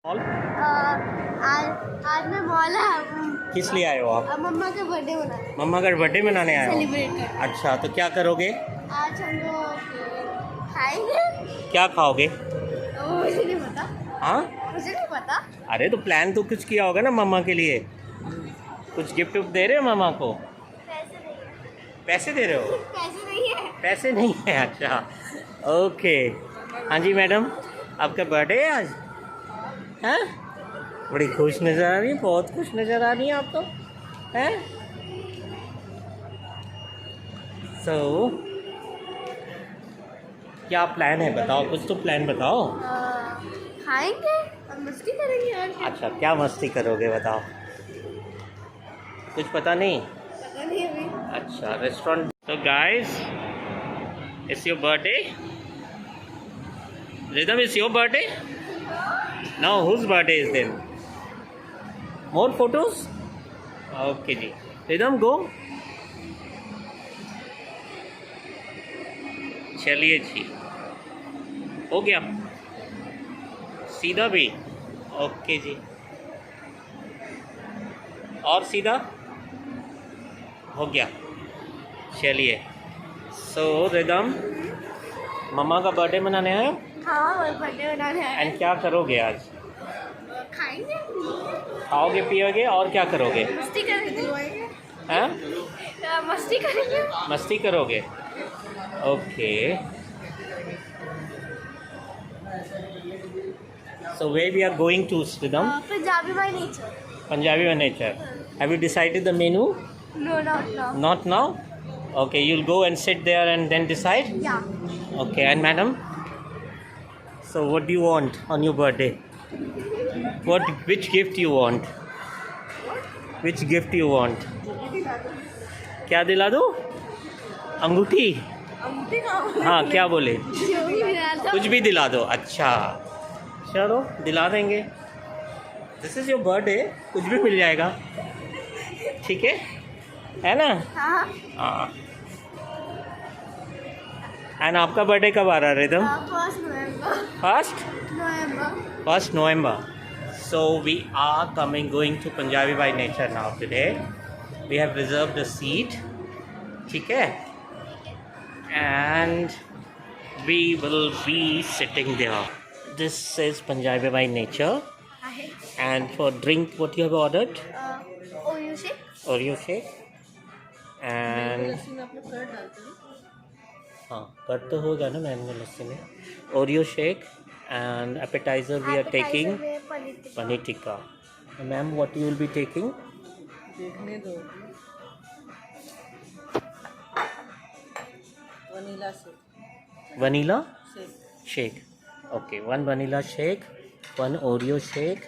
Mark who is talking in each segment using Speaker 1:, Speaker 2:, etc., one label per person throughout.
Speaker 1: Mall
Speaker 2: आज मैं mall है।
Speaker 1: किस लिए आए हो आप?
Speaker 2: मम्मा का बर्थडे मनाने।
Speaker 1: मम्मा का बर्थडे मनाने आए हो?
Speaker 2: सेलिब्रेट कर।
Speaker 1: अच्छा, तो क्या करोगे?
Speaker 2: आज हम लोग खाएंगे।
Speaker 1: क्या खाओगे?
Speaker 2: मुझे नहीं पता।
Speaker 1: हाँ,
Speaker 2: मुझे नहीं पता।
Speaker 1: अरे तो प्लान तो कुछ किया होगा ना मम्मा के लिए। कुछ गिफ्ट दे रहे हो मम्मा को?
Speaker 2: पैसे नहीं है।
Speaker 1: पैसे दे रहे हो?
Speaker 2: पैसे नहीं है।
Speaker 1: पैसे नहीं है, अच्छा ओके। हाँ जी मैडम, आपका बर्थडे है आज? हैं? बड़ी खुश नज़र आ रही है, बहुत खुश नज़र आ रही है आप तो, हैं? सो क्या प्लान है बताओ, कुछ तो प्लान बताओ।
Speaker 2: खाएंगे और मस्ती करेंगे और क्या।
Speaker 1: अच्छा, क्या मस्ती करोगे बताओ, कुछ पता नहीं?
Speaker 2: पता नहीं अभी।
Speaker 1: अच्छा, रेस्टोरेंट। तो guys, it's your birthday? Rhythm, it's your birthday? Now whose birthday is then? More photos? Okay जी, रिदम गो। चलिए जी, हो गया सीधा भी? ओके जी, और सीधा हो गया। चलिए, सो रिदम, मम्मा का बर्थडे मनाने आए हो?
Speaker 2: हाँ, और बर्थडे मनाने आए
Speaker 1: एंड क्या करोगे आज?
Speaker 2: खाएंगे,
Speaker 1: खाओगे पियोगे और क्या करोगे?
Speaker 2: मस्ती करेंगे।
Speaker 1: हैं?
Speaker 2: मस्ती करेंगे।
Speaker 1: मस्ती करोगे, okay. So where we are going to, Sridham?
Speaker 2: Punjabi by nature.
Speaker 1: Punjabi by nature. Have you decided the menu?
Speaker 2: No, not now.
Speaker 1: Not now? Okay, you'll go and sit there and then decide?
Speaker 2: Yeah.
Speaker 1: Okay, and madam? So what do you want on your birthday? Which gift you want? Which gift you want? क्या दिला दो? अंगूठी? हाँ, क्या बोले? कुछ भी दिला दो, अच्छा चलो दिला देंगे। दिस इज़ योर बर्थडे, कुछ भी मिल जाएगा, ठीक है ना? हाँ। एंड आपका बर्थडे कब आ रहा है rhythm?
Speaker 2: 1st November.
Speaker 1: First
Speaker 2: 1st
Speaker 1: November. So we are going to Punjabi by nature now today. We have reserved a seat, ठीक है? And we will be sitting there. This is Punjabi by nature. And for drink, what you have ordered?
Speaker 2: Oreo shake.
Speaker 1: Oreo shake. And हाँ, curd तो होगा ना mango लस्सी में। Oreo shake and appetizer we are taking paneer tikka. Ma'am, what you will be taking?
Speaker 3: देखने दो। Vanilla shake.
Speaker 1: Vanilla shake. Okay, one vanilla shake, one Oreo shake.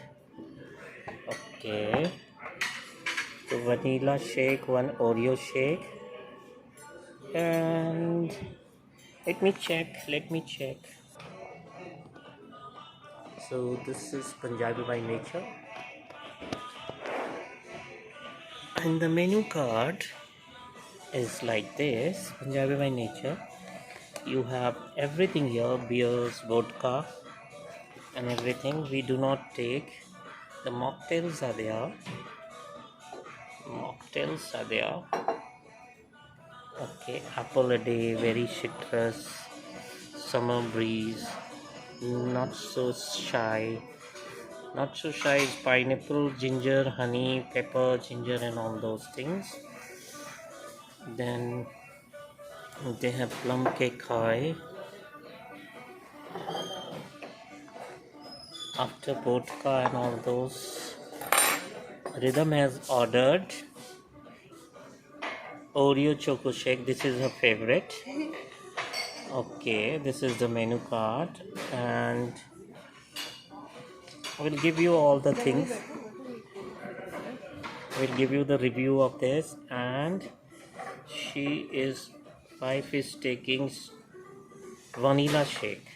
Speaker 1: Okay, so vanilla shake, one Oreo shake, and let me check. So this is Punjabi by nature, and the menu card is like this. Punjabi by nature, you have everything here, beers, vodka and everything. We do not take. The mocktails are there. Okay, apple a day, very citrus, summer breeze, not so shy is pineapple, ginger, honey, pepper, ginger and all those things. Then they have plum cake high, after vodka and all those. Rhythm has ordered Oreo choco shake, this is her favorite. Okay, this is the menu card and we'll give you all the things. We'll give you the review of this. And wife is taking vanilla shake.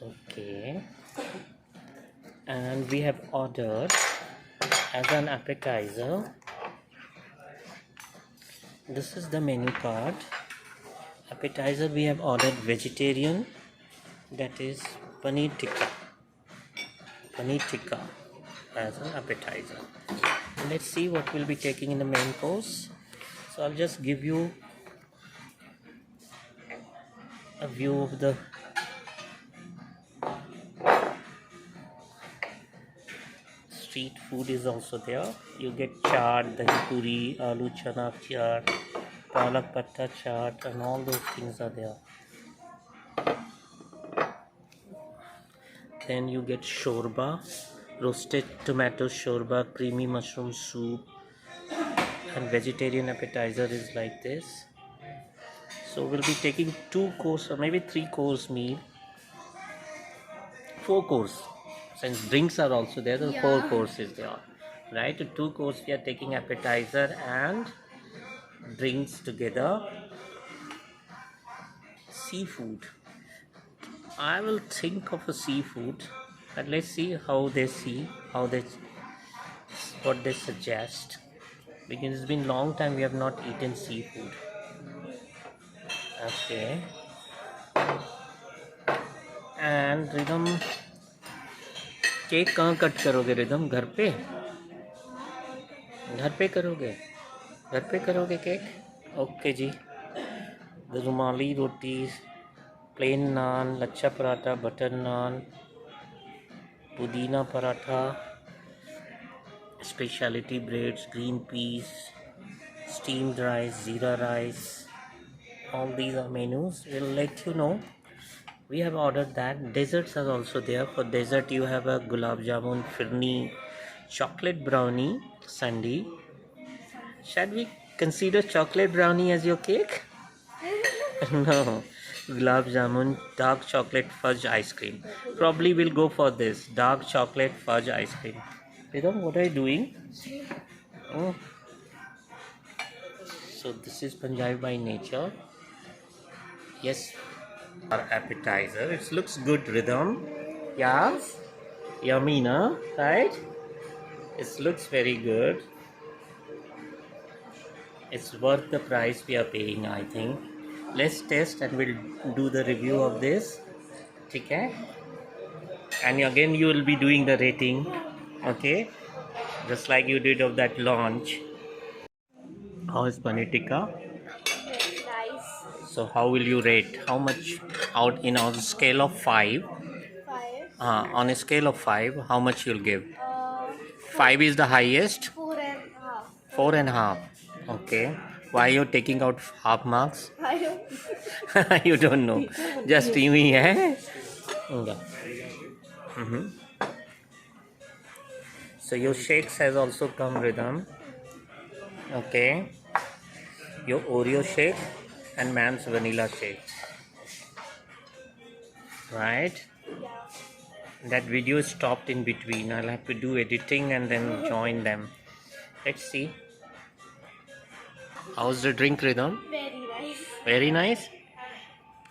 Speaker 1: Okay, and we have ordered as an appetizer. This is the menu card. Appetizer we have ordered vegetarian, that is paneer tikka. paneer tikka as an appetizer. Let's see what we'll be taking in the main course. So I'll just give you a view of the street food is also there. You get chaat, dahi puri, aloo chana chaat, palak patta chaat, and all those things are there. Then you get shorba, roasted tomato shorba, creamy mushroom soup, and vegetarian appetizer is like this. So we'll be taking 2 course or maybe 3 course meal, 4 course. Since drinks are also there, the 4 courses there. Right? 2 course we are taking appetizer and drinks together. Seafood. I will think of a seafood, but let's see what they suggest. Because it's been long time we have not eaten seafood. Okay. And Rhythm, cake कहाँ cut करोगे rhythm? घर पे करोगे? घर पे करोगे cake? Okay जी. रुमाली रोटी, plane नान, lachha paratha, butter नान, पुदीना paratha, specialty breads, green peas, steamed rice, jeera rice. All these are menus. We'll let you know. We have ordered that. Desserts are also there. For dessert you have a gulab jamun, firni, chocolate brownie, sundae. Shall we consider chocolate brownie as your cake? No. Gulab jamun, dark chocolate fudge ice cream. Probably we'll go for this dark chocolate fudge ice cream. Vedam, what are you doing? Oh. So this is Punjabi by nature. Yes. Our appetizer. It looks good, Rhythm. Yeah. Yummy, na? Right? It looks very good. It's worth the price we are paying, I think. Let's test and we'll do the review of this. Okay? And again you will be doing the rating. Okay? Just like you did of that launch. How is paneer tikka?
Speaker 2: Very nice.
Speaker 1: So how will you rate? How much out in on a scale of 5?
Speaker 2: 5.
Speaker 1: On a scale of 5, how much you'll give? 5
Speaker 2: 4.
Speaker 1: is the highest.
Speaker 2: 4.5.
Speaker 1: 4.5. Okay. Why you're taking out half marks?
Speaker 2: I don't.
Speaker 1: You don't know. Just me, eh? Okay. So your shakes has also come, Rhythm. Okay. Your Oreo shake and ma'am's vanilla shake. Right? That video is stopped in between. I'll have to do editing and then join them. Let's see. How's the drink, Rhythm?
Speaker 2: Very nice.
Speaker 1: Very nice.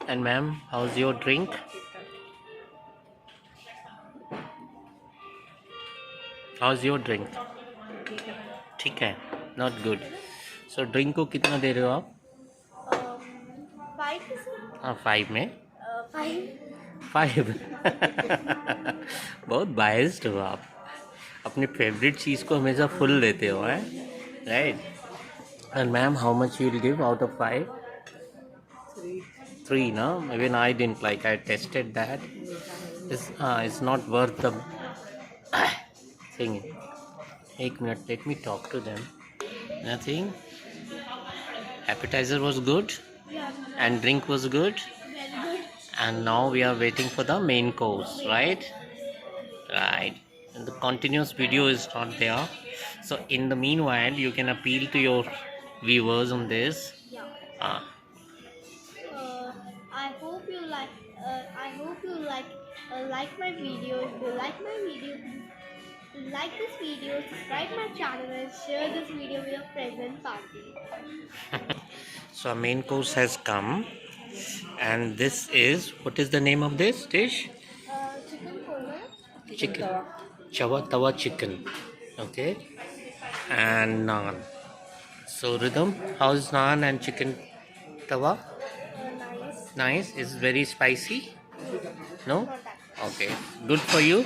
Speaker 1: And ma'am, how's your drink? How's your drink? ठीक है. Not good. So drink को कितना दे रहे हो आप?
Speaker 2: 5%.
Speaker 1: हाँ 5 में.
Speaker 2: 5.
Speaker 1: 5. बहुत बायस्ड हो आप. अपने फेवरेट चीज़ को हमेशा फुल देते हो, हैं? Right. And ma'am, how much you will give out of 5? 3, no? Even I didn't like. I tested that. It's not worth the thing. 1 minute. Let me talk to them. Nothing. Appetizer was good.
Speaker 2: Yeah.
Speaker 1: And drink was good.
Speaker 2: Very good.
Speaker 1: And now we are waiting for the main course, right? Right. And the continuous video is not there. So in the meanwhile, you can appeal to your viewers on this.
Speaker 2: Yeah.
Speaker 1: Uh,
Speaker 2: I hope you like. Like my video. If you like my video, like this video, subscribe my channel, and share this video with your friends and family.
Speaker 1: So our main course has come, and this is, what is the name of this dish?
Speaker 2: Chicken korma.
Speaker 1: Chicken. Chawa tawa chicken. Okay. And naan. So Rhythm, how's naan and chicken tawa?
Speaker 2: Nice.
Speaker 1: Nice. Is very spicy? No?
Speaker 2: Not that.
Speaker 1: Okay. Good for you?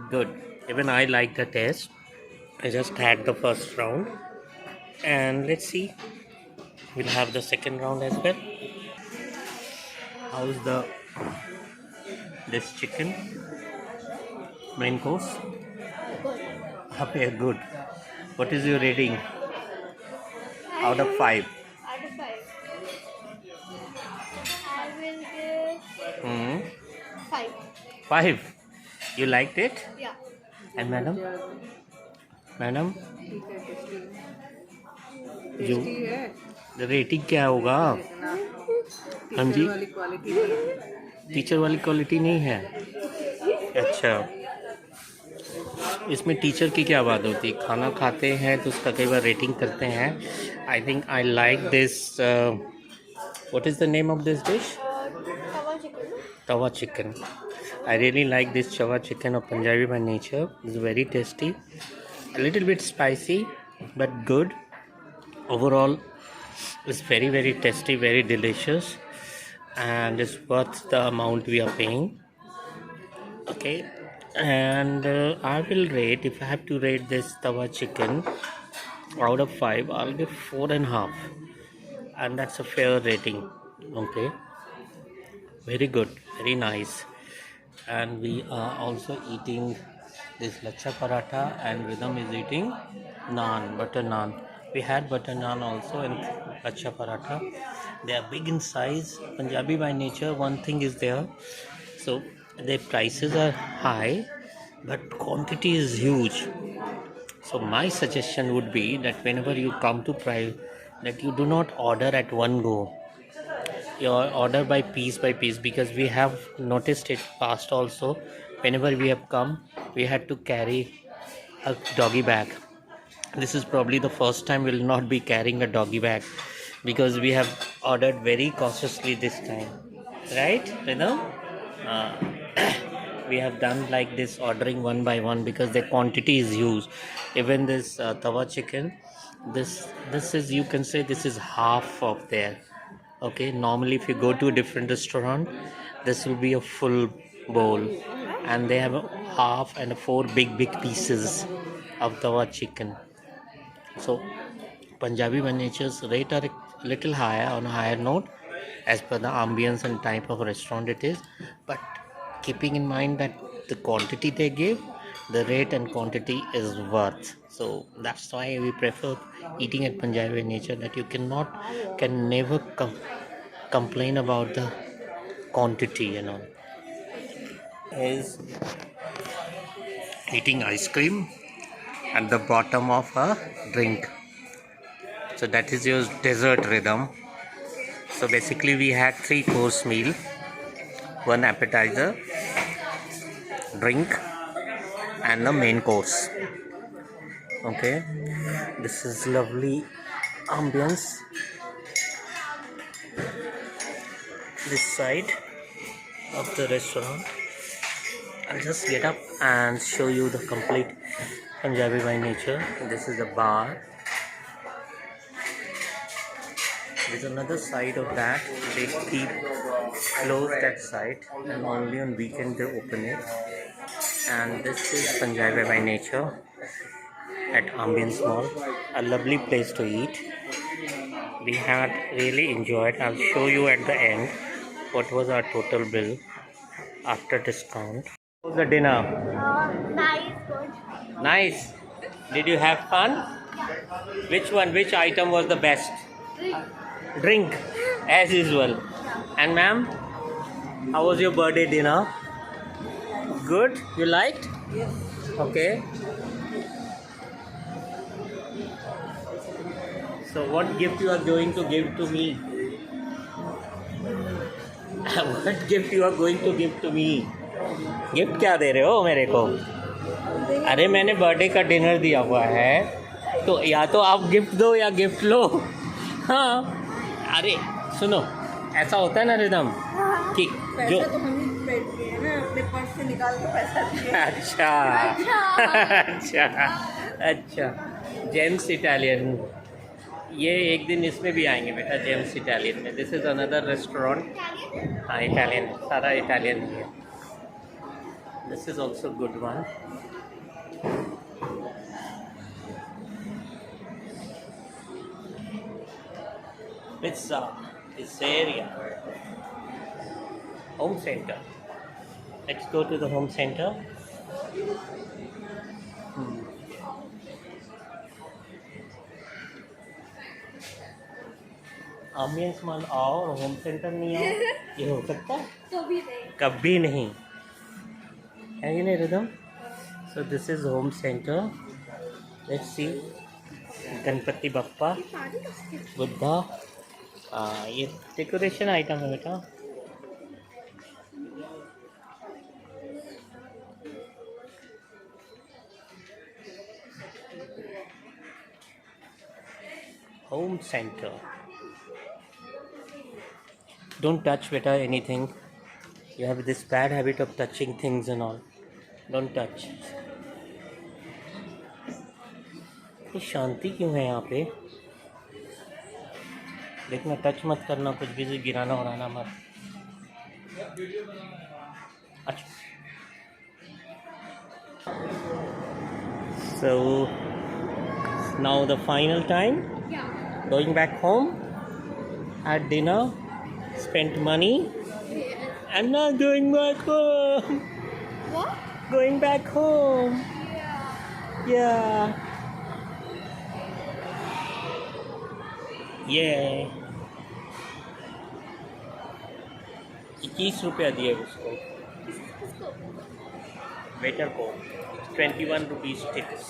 Speaker 1: Good. Even I like the taste. I just had the first round, and let's see. We'll have the second round as well. How's the this chicken main course?
Speaker 2: Good.
Speaker 1: Okay, good. What is your rating
Speaker 2: I
Speaker 1: out of
Speaker 2: will,
Speaker 1: 5?
Speaker 2: out of 5, I will give
Speaker 1: Hmm.
Speaker 2: 5.
Speaker 1: 5. You liked it?
Speaker 2: Yeah.
Speaker 1: And madam? Madam,
Speaker 3: ठीक है tasty
Speaker 1: जो
Speaker 3: tasty है
Speaker 1: rating क्या होगा?
Speaker 3: इतना
Speaker 1: हाँ
Speaker 3: teacher
Speaker 1: जी,
Speaker 3: वाली quality
Speaker 1: teacher वाली क्वालिटी नहीं है. अच्छा, इसमें टीचर की क्या बात होती है? खाना खाते हैं तो उसका कई बार रेटिंग करते हैं. I think I like this. What is the name of this dish?
Speaker 2: Tawa chicken.
Speaker 1: Tawa chicken. I really like this Tawa chicken of Punjabi by nature. It's very tasty. A little bit spicy, but good. Overall, it's very, very tasty, very delicious, and it's worth the amount we are paying. Okay, and I will rate, if I have to rate this Tawa chicken out of 5, I'll give 4.5, and that's a fair rating. Okay, very good, very nice. And we are also eating this lacha paratha, and Rhythm is eating naan, butter naan. We had butter naan also and lacha paratha. They are big in size. Punjabi by nature, one thing is there, so their prices are high, but quantity is huge. So my suggestion would be that whenever you come to try, that you do not order at one go. You order by piece, because we have noticed it past also. Whenever we have come, we had to carry a doggy bag. This is probably the first time we'll not be carrying a doggy bag, because we have ordered very cautiously this time, right, Rhythm? uh, we have done like this, ordering one by one, because the quantity is huge. Even this tawa chicken, this is, you can say, this is half of there. Okay, normally if you go to a different restaurant, this will be a full bowl, and they have a half and 4 big pieces of tawa chicken. So Punjabi by nature's rate are a little higher, on a higher note, as per the ambience and type of restaurant it is. But keeping in mind that the quantity they give, the rate and quantity is worth. So that's why we prefer eating at Punjabi by nature. That you can never complain about the quantity. Is eating ice cream at the bottom of a drink. So that is your dessert, Rhythm. So basically we had 3-course meal, one appetizer, drink, and the main course. Okay, this is lovely ambience this side of the restaurant. I'll just get up and show you the complete Punjabi by nature. This is the bar. There's another side of that. They keep closed that side, and only on weekend they open it. And this is Punjabi by nature at Ambience Mall. A lovely place to eat. We had really enjoyed. I'll show you at the end what was our total bill after discount. How was the dinner?
Speaker 2: Nice, good.
Speaker 1: Nice. Did you have fun? Which one? Which item was the best? Drink, as usual. And ma'am, how was your birthday dinner? Good? You liked?
Speaker 3: Yes.
Speaker 1: Okay. So what gift you are going to give to me? What gift you are going to give to me? Gift क्या दे रहे हो मेरे को? अरे मैंने birthday का dinner दिया हुआ है, तो या तो आप गिफ्ट दो या गिफ्ट लो. हाँ, अरे सुनो, ऐसा होता है ना रिदम कि जो
Speaker 3: पैसा तो हम ही पेड किए ना, अपने पर्स से निकाल के पैसा दिए.
Speaker 1: अच्छा अच्छा, जेम्स इटालियन. ये एक दिन इसमें भी आएंगे बेटा, जेम्स इटालियन में. This is another restaurant. हाँ, इटालियन, सारा इटालियन ही है. This is also good one. Pizza, pizzeria, home center. Let's go to the home center. Hmm. Ambience mall आओ और होम सेंटर नहीं आओ, ये हो सकता है? कभी नहीं है ये नहीं rhythm. So this is home center. Let's see. Ganpati Bappa, Buddha. ये डेकोरेशन आइटम है बेटा. Home center. Don't touch beta anything. You have this bad habit of touching things and all. Don't touch. ये शांति क्यों है यहाँ पे? देखना, टच मत करना, कुछ भी गिराना उड़ाना मत. अच्छा. So now the final time. Going back home. Had dinner. Spent money. And now going back home.
Speaker 2: What?
Speaker 1: Going back home. Yeah. Yeah. 21 रुपया दिए उसको, वेटर को. 21 rupees tips.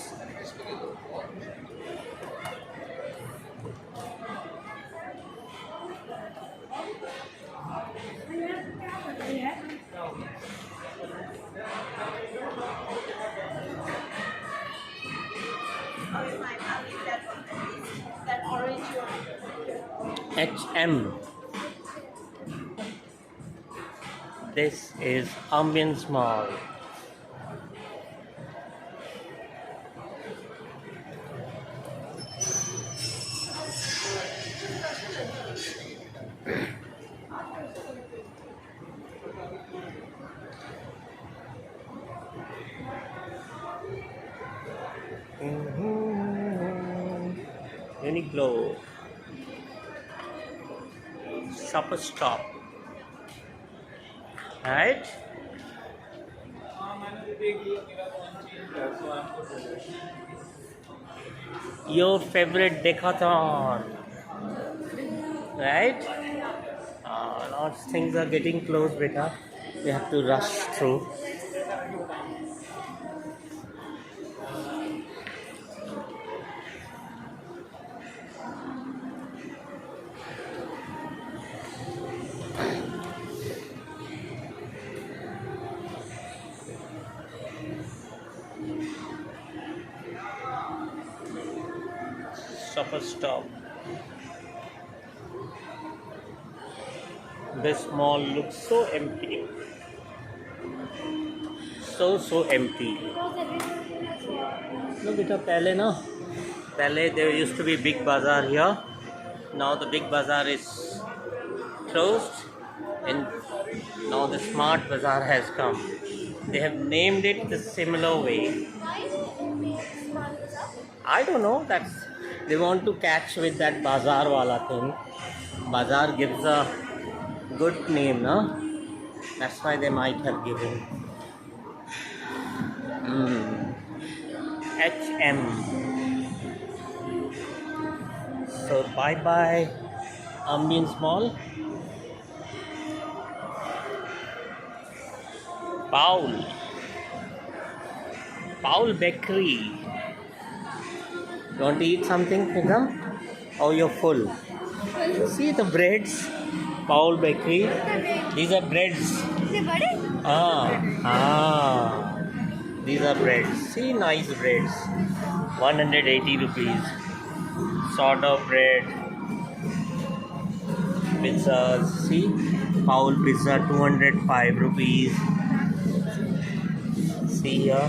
Speaker 3: That orange one.
Speaker 1: HM. This is Ambience Mall. Uniqlo. Shopper Stop. Right? Your favorite decathon. Right? Lots of things are getting close, beta. We have to rush through. Shopper Stop. This mall looks so empty. So empty. No, beta, पहले there used to be big bazaar here. Now the big bazaar is closed, and now the smart bazaar has come. They have named it the similar way. I don't know. They want to catch with that bazaar wala thing. Bazaar gives a good name, no? That's why they might have given. HM. So bye bye, Ambience Mall. Paul Bakery. You want to eat something, Pritham? Oh, you're full. See the breads, Paul Bakery. These are breads. These are breads. See, nice breads. 180 rupees. Sourdough bread. Pizzas. See, Paul Pizza 205 rupees. See here.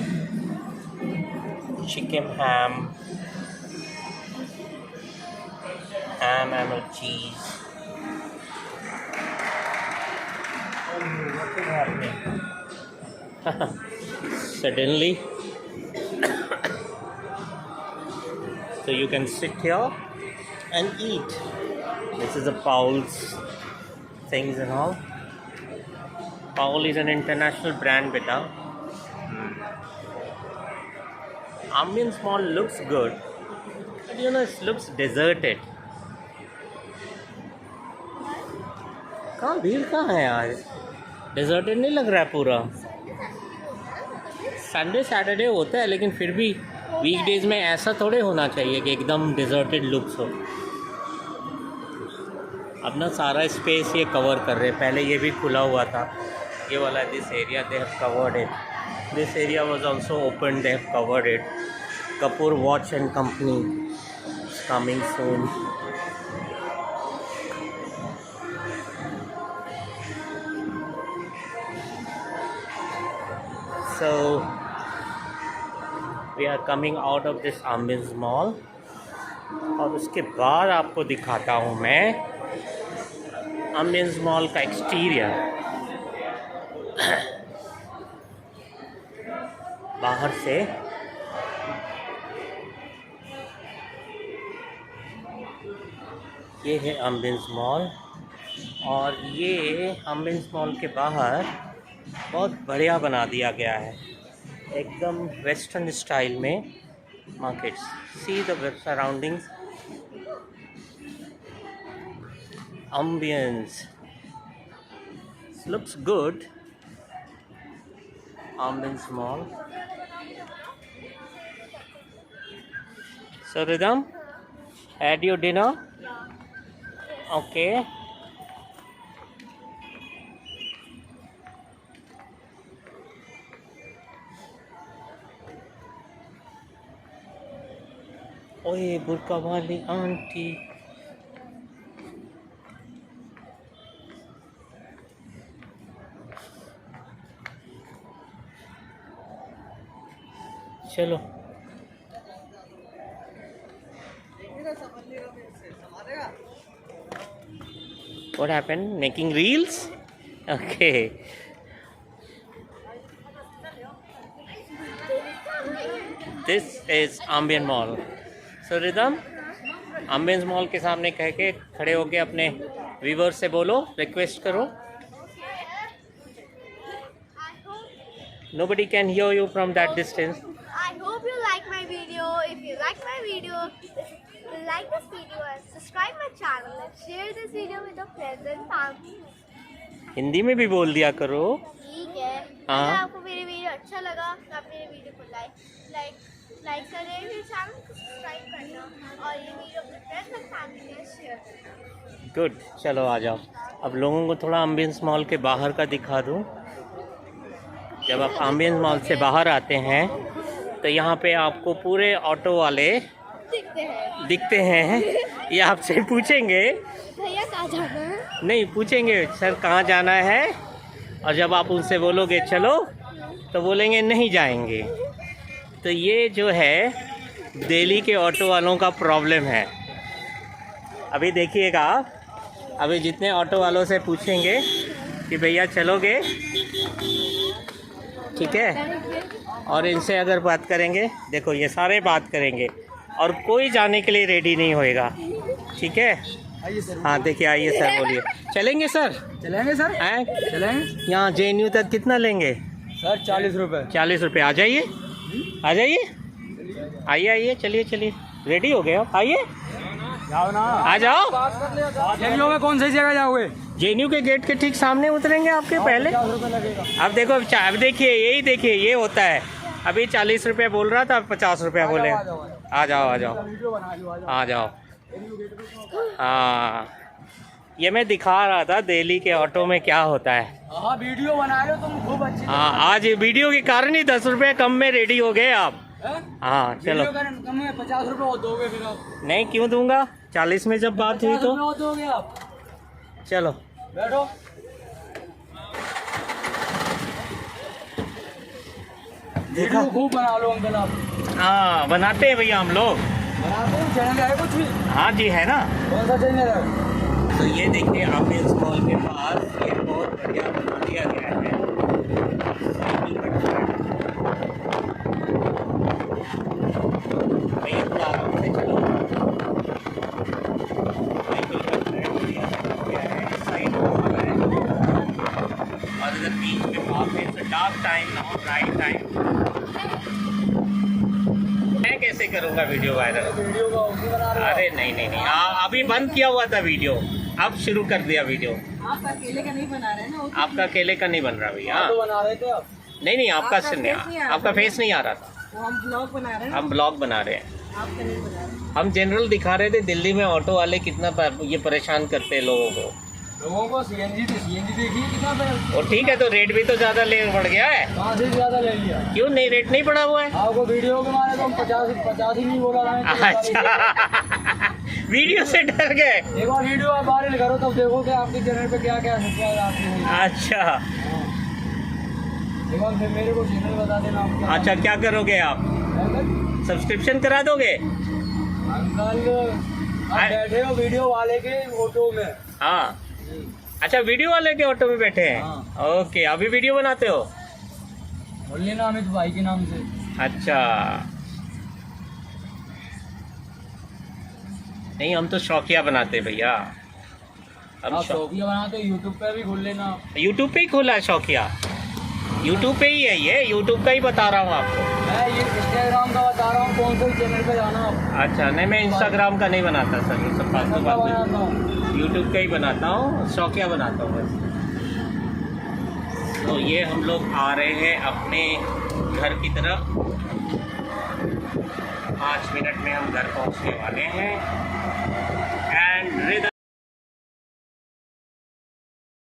Speaker 1: Chicken ham. Ham and cheese. What is happening? suddenly. So you can sit here and eat. This is a Paul's things and all. Paul is an international brand, beta. Ambience Mall looks good, but you know it looks deserted. कहाँ भीड़ कहाँ है यार? Deserted नहीं लग रहा है पूरा. संडे सैटरडे होता है, लेकिन फिर भी वीकडेज में ऐसा थोड़े होना चाहिए कि एकदम डिजर्टेड लुक्स हो. अब ना सारा स्पेस ये कवर कर रहे हैं. पहले ये भी खुला हुआ था, ये वाला. This area they have covered it. This area was also open, they have covered it. Kapoor watch and company is coming soon. So we are coming out of this Ambience Mall, और उसके बाद आपको दिखाता हूँ मैं Ambience Mall का exterior. बाहर से ये है Ambience Mall, और ये Ambience Mall के बाहर बहुत बढ़िया बना दिया गया है, एकदम वेस्टर्न स्टाइल में markets. See the web surroundings. Ambience looks good. Ambience Mall. So Rhythm, had your dinner? Okay. ओए बुर्का वाली आंटी. चलो. What happened? Making reels? Okay. This is Ambience Mall. So Rhythm, Ambience Mall के सामने कह के खड़े होके अपने व्यूअर्स से बोलो, रिक्वेस्ट करो. Nobody can hear you from that distance.
Speaker 2: I hope you like my video. If you like my video, like this video and subscribe my channel and share this video with your friends and family.
Speaker 1: Hindi में भी बोल दिया करो.
Speaker 2: ठीक है.
Speaker 1: हाँ.
Speaker 2: अगर आपको मेरी वीडियो अच्छा लगा तो आप मेरे वीडियो को लाइक करें, मेरे चैनल को सब्सक्राइब करना और ये वीडियो अपने फ्रेंड्स और फैमिली में शेयर करना.
Speaker 1: गुड. चलो आ जाओ. अब लोगों को थोड़ा Ambience Mall के बाहर का दिखा दूँ. जब आप Ambience Mall से बाहर आते हैं तो यहाँ पे आपको पूरे ऑटो वाले दिखते हैं. ये आपसे पूछेंगे
Speaker 2: भैया कहाँ जाना है.
Speaker 1: नहीं, पूछेंगे सर कहाँ जाना है, और जब आप उनसे बोलोगे चलो तो बोलेंगे नहीं जाएंगे. तो ये जो है दिल्ली के ऑटो वालों का प्रॉब्लम है. अभी देखिएगा, अभी जितने ऑटो वालों से पूछेंगे कि भैया चलोगे, ठीक है, और इनसे अगर बात करेंगे, देखो ये सारे बात करेंगे और कोई जाने के लिए रेडी नहीं होएगा. ठीक है. हाँ देखिए, आइए सर, बोलिए. चलेंगे सर?
Speaker 3: चलेंगे सर.
Speaker 1: हैं?
Speaker 3: चलेंगे.
Speaker 1: यहाँ JNU तक कितना लेंगे
Speaker 3: सर 40 रुपये.
Speaker 1: 40 रुपये. आ जाइए, आ जाइए, आइए आइए, चलिए चलिए, रेडी हो गए आप, आइए,
Speaker 3: जाओ ना,
Speaker 1: आ जाओ.
Speaker 3: JNU में कौन सी जगह जाओगे?
Speaker 1: JNU के गेट के ठीक सामने उतरेंगे आपके पहले.
Speaker 3: 50 रुपये लगेगा.
Speaker 1: अब देखो, अब देखिए, यही देखिए, ये होता है. अभी 40 रुपये बोल रहा था, अब 50 रुपये बोले. आ जाओ आ जाओ आ जाओ. हाँ, ये मैं दिखा रहा था दिल्ली के ऑटो में क्या होता है.
Speaker 3: हाँ, वीडियो बना रहे हो तुम खूब अच्छी.
Speaker 1: हाँ, आज वीडियो के कारण ही 10 रुपये कम में रेडी हो गए आप. हाँ चलो.
Speaker 3: कम में 50 रुपये और दोगे फिर आप?
Speaker 1: नहीं, क्यों दूंगा, 40 में जब बात हुई तो.
Speaker 3: दोगे आप.
Speaker 1: चलो
Speaker 3: बैठो.
Speaker 1: देखा,
Speaker 3: खूब बना लो अंकल आप.
Speaker 1: हाँ बनाते हैं भैया हम लोग.
Speaker 3: बनाते हैं. चैनल है कुछ भी?
Speaker 1: हाँ जी, है ना.
Speaker 3: कौन सा चैनल है?
Speaker 1: तो ये देखिए, Ambience Mall के पास ये बहुत बढ़िया बना दिया गया है. कैसे करूँगा वीडियो वायरल?
Speaker 4: वीडियो का उसी बना रहे हो?
Speaker 1: अरे नहीं नहीं नहीं, अभी बंद किया हुआ था वीडियो, अब शुरू कर दिया वीडियो।
Speaker 3: आप अकेले का नहीं बना रहे ना, वो तो
Speaker 1: आपका अकेले का नहीं बन रहा भैया।
Speaker 4: आप तो बना रहे थे आप।
Speaker 1: नहीं नहीं, आपका
Speaker 3: आपका
Speaker 1: नहीं,
Speaker 3: face नहीं आ रहा
Speaker 1: आपका
Speaker 3: था।
Speaker 1: फेस नहीं आ रहा था।
Speaker 3: वो हम ब्लॉग बना रहे हैं,
Speaker 1: हम ब्लॉग बना रहे हैं।
Speaker 3: आपका नहीं बना रहे।
Speaker 1: हम जनरल दिखा रहे थे दिल्ली में ऑटो वाले कितना ये परेशान करते हैं लोगों को।
Speaker 4: लोगों को सीएनजी देखिए कितना पैसा।
Speaker 1: और ठीक है, तो रेट भी तो ज़्यादा ले बढ़ गया है।
Speaker 4: कहाँ से ज़्यादा ले लिया?
Speaker 1: क्यों नहीं, रेट नहीं बढ़ा हुआ है?
Speaker 4: आपको वीडियो के मारे तो हम 50 ही नहीं बोला रहे हैं।
Speaker 1: अच्छा वीडियो से डर गए।
Speaker 4: एक बार वीडियो आप वायरल करो तब देखो कि आपके चैनल पे क्या क्या आपकी हुई।
Speaker 1: अच्छा
Speaker 4: एक बार फिर मेरे को चैनल बता देना आप क्या।
Speaker 1: अच्छा, क्या करोगे आप? सब्सक्रिप्शन करा दोगे?
Speaker 4: अंकल आप बैठे हो वीडियो वाले के ऑटो में।
Speaker 1: हाँ, अच्छा वीडियो वाले के ऑटो में बैठे हैं।
Speaker 4: हाँ।
Speaker 1: ओके, अभी वीडियो बनाते हो?
Speaker 4: बोलिए ना अमित भाई के नाम से।
Speaker 1: अच्छा, नहीं हम तो शौकिया बनाते हैं भैया।
Speaker 4: आप शौकिया बनाते हो, यूट्यूब पे भी खोल लेना।
Speaker 1: यूट्यूब पे ही खोला है शौकिया, यूट्यूब पे ही है ये, यूट्यूब का ही बता रहा हूँ आपको।
Speaker 4: मैं ये इंस्टाग्राम का बता रहा हूँ, कौन से चैनल पे जाना आप।
Speaker 1: अच्छा नहीं, मैं इंस्टाग्राम का नहीं बनाता सर, ये सब फालतू
Speaker 4: का
Speaker 1: बात
Speaker 4: बनाता हूँ।
Speaker 1: यूट्यूब का ही बनाता हूँ, शौकिया बनाता हूँ बस। तो ये हम लोग आ रहे हैं अपने घर की तरफ। 5 मिनट में हम घर पहुँचने वाले हैं। And rhythm